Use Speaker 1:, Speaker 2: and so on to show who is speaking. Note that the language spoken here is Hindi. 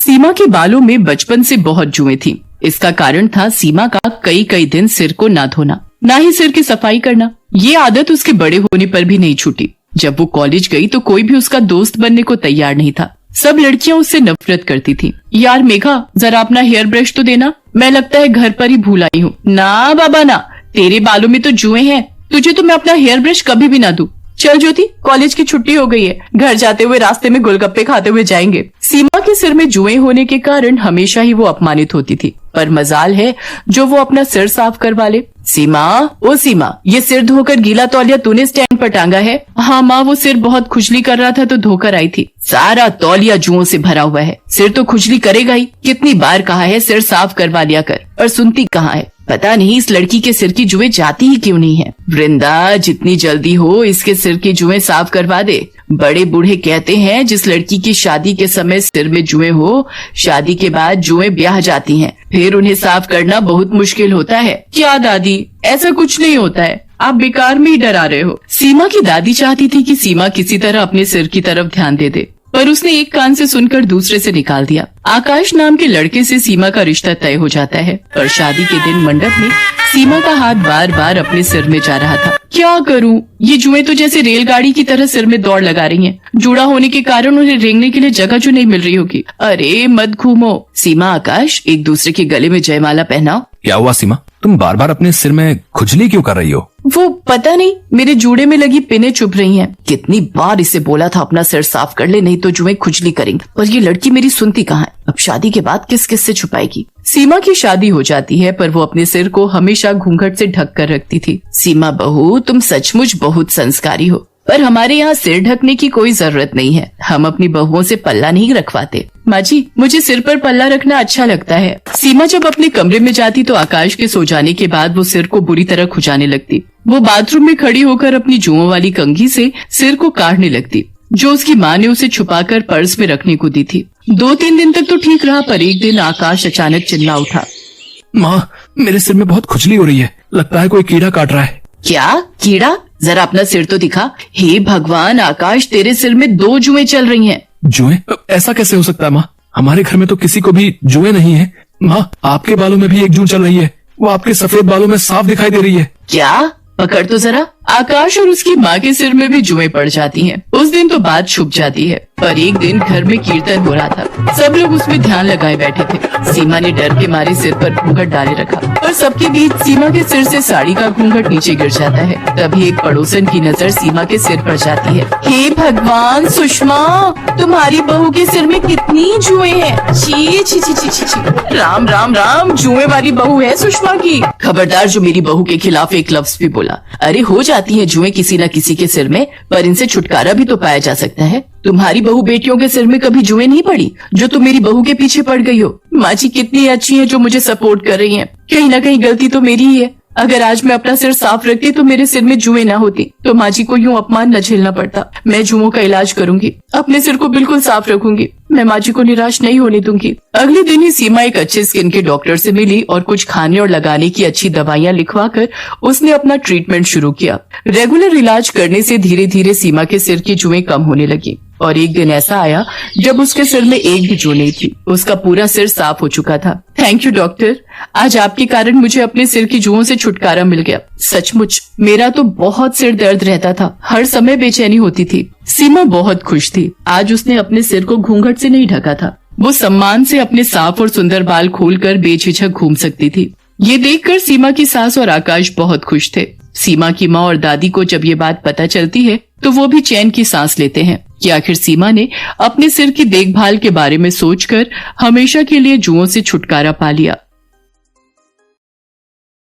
Speaker 1: सीमा के बालों में बचपन से बहुत जुएं थी। इसका कारण था सीमा का कई कई दिन सिर को ना धोना, ना ही सिर की सफाई करना। ये आदत उसके बड़े होने पर भी नहीं छूटी। जब वो कॉलेज गई तो कोई भी उसका दोस्त बनने को तैयार नहीं था। सब लड़कियां उससे नफरत करती थी। यार मेघा, जरा अपना हेयर ब्रश तो देना, मैं लगता है घर पर ही भूल आई हूँ। ना बाबा ना, तेरे बालों में तो जुएं हैं, तुझे तो मैं अपना हेयर ब्रश कभी भी ना दूं। चल ज्योति, कॉलेज की छुट्टी हो गई है, घर जाते हुए रास्ते में गोलगप्पे खाते हुए जाएंगे। सीमा के सिर में जुएं होने के कारण हमेशा ही वो अपमानित होती थी, पर मजाल है जो वो अपना सिर साफ करवा ले। सीमा, ओ सीमा, ये सिर धोकर गीला तौलिया तूने स्टैंड पर टांगा है? हाँ माँ, वो सिर बहुत खुजली कर रहा था तो धोकर आई थी। सारा तौलिया जुओं से भरा हुआ है, सिर तो खुजली करेगा ही। कितनी बार कहा है सिर साफ करवा लिया कर, पर सुनती कहाँ है। पता नहीं इस लड़की के सिर की जुएं जाती ही क्यों नहीं है। वृंदा, जितनी जल्दी हो इसके सिर की जुएं साफ करवा दे। बड़े बूढ़े कहते हैं जिस लड़की की शादी के समय सिर में जुएं हो, शादी के बाद जुएं ब्याह जाती हैं, फिर उन्हें साफ करना बहुत मुश्किल होता है। क्या दादी, ऐसा कुछ नहीं होता है, आप बेकार में ही डरा रहे हो। सीमा की दादी चाहती थी कि सीमा किसी तरह अपने सिर की तरफ ध्यान दे दे, पर उसने एक कान से सुनकर दूसरे से निकाल दिया। आकाश नाम के लड़के से सीमा का रिश्ता तय हो जाता है, पर शादी के दिन मंडप में सीमा का हाथ बार बार अपने सिर में जा रहा था। क्या करूं, ये जुएं तो जैसे रेलगाड़ी की तरह सिर में दौड़ लगा रही हैं। जुड़ा होने के कारण उन्हें रेंगने के लिए जगह जो नहीं मिल रही होगी। अरे मत घूमो। सीमा, आकाश, एक दूसरे के गले में जयमाला पहनाओ।
Speaker 2: क्या हुआ सीमा, तुम बार बार अपने सिर में खुजली क्यों कर रही हो?
Speaker 1: वो पता नहीं, मेरे जूड़े में लगी पिने चुभ रही हैं। कितनी बार इसे बोला था अपना सिर साफ कर ले, नहीं तो जुएं खुजली करेंगी, पर ये लड़की मेरी सुनती कहाँ है। अब शादी के बाद किस किस से छुपाएगी। सीमा की शादी हो जाती है, पर वो अपने सिर को हमेशा घूंघट से ढक कर रखती थी। सीमा बहू, तुम सचमुच बहुत संस्कारी हो, पर हमारे यहाँ सिर ढकने की कोई जरूरत नहीं है। हम अपनी बहुओं से पल्ला नहीं रखवाते। माँ जी, मुझे सिर पर पल्ला रखना अच्छा लगता है। सीमा जब अपने कमरे में जाती तो आकाश के सो जाने के बाद वो सिर को बुरी तरह खुजाने लगती। वो बाथरूम में खड़ी होकर अपनी जुओं वाली कंघी से सिर को काटने लगती, जो उसकी माँ ने उसे छुपाकर पर्स में रखने को दी थी। 2-3 दिन तक तो ठीक रहा, पर एक दिन आकाश अचानक चिल्ला उठा।
Speaker 2: माँ, मेरे सिर में बहुत खुजली हो रही है, लगता है कोई कीड़ा काट रहा है।
Speaker 1: क्या कीड़ा? जरा अपना सिर तो दिखा। हे भगवान आकाश, तेरे सिर में 2 जुएं चल रही हैं।
Speaker 2: जुएं? ऐसा कैसे हो सकता है माँ? हमारे घर में तो किसी को भी जुएं नहीं है। माँ, आपके बालों में भी एक जूं चल रही है, वो आपके सफेद बालों में साफ दिखाई दे रही है।
Speaker 1: क्या? पकड़ तो जरा। आकाश और उसकी माँ के सिर में भी जुएं पड़ जाती हैं। उस दिन तो बात छुप जाती है, पर एक दिन घर में कीर्तन हो रहा था। सब लोग उसमें ध्यान लगाए बैठे थे। सीमा ने डर के मारे सिर पर घूंघट डाले रखा, और सबके बीच सीमा के सिर से साड़ी का घूंघट नीचे गिर जाता है। तभी एक पड़ोसन की नजर सीमा के सिर पर जाती है। हे भगवान सुषमा, तुम्हारी बहू के सिर में कितनी जुएं हैं। छी छी छी छी छी छी। राम राम राम, जुएं वाली बहू है सुषमा की। खबरदार जो मेरी बहू के खिलाफ एक लफ्ज भी बोला। अरे हो जाती है जुएं किसी न किसी के सिर में, पर इनसे छुटकारा भी तो पाया जा सकता है। तुम्हारी बहू बेटियों के सिर में कभी जुएं नहीं पड़ी, जो तुम मेरी बहू के पीछे पड़ गई हो। माँ जी कितनी अच्छी है जो मुझे सपोर्ट कर रही हैं। कहीं ना कहीं गलती तो मेरी ही है। अगर आज मैं अपना सिर साफ रखती तो मेरे सिर में जुएं ना होती, तो माँ जी को यूं अपमान न झेलना पड़ता। मैं जुओं का इलाज करूंगी, अपने सिर को बिल्कुल साफ रखूंगी। मैं माँ जी को निराश नहीं होने दूंगी। अगले दिन ही सीमा एक अच्छे स्किन के डॉक्टर से मिली और कुछ खाने और लगाने की अच्छी दवाइयाँ लिखवाकर उसने अपना ट्रीटमेंट शुरू किया। रेगुलर इलाज करने से धीरे धीरे सीमा के सिर की जुएं कम होने लगी, और एक दिन ऐसा आया जब उसके सिर में एक भी जू नहीं थी। उसका पूरा सिर साफ हो चुका था। थैंक यू डॉक्टर, आज आपके कारण मुझे अपने सिर की जुओं से छुटकारा मिल गया। सचमुच मेरा तो बहुत सिर दर्द रहता था, हर समय बेचैनी होती थी। सीमा बहुत खुश थी। आज उसने अपने सिर को घूंघट से नहीं ढका था। वो सम्मान से अपने साफ और सुंदर बाल खोलकर बेझिझक घूम सकती थी। ये देखकर सीमा की सास और आकाश बहुत खुश थे। सीमा की माँ और दादी को जब ये बात पता चलती है तो वो भी चैन की सांस लेते हैं कि आखिर सीमा ने अपने सिर की देखभाल के बारे में सोचकर हमेशा के लिए जुओं से छुटकारा पा लिया।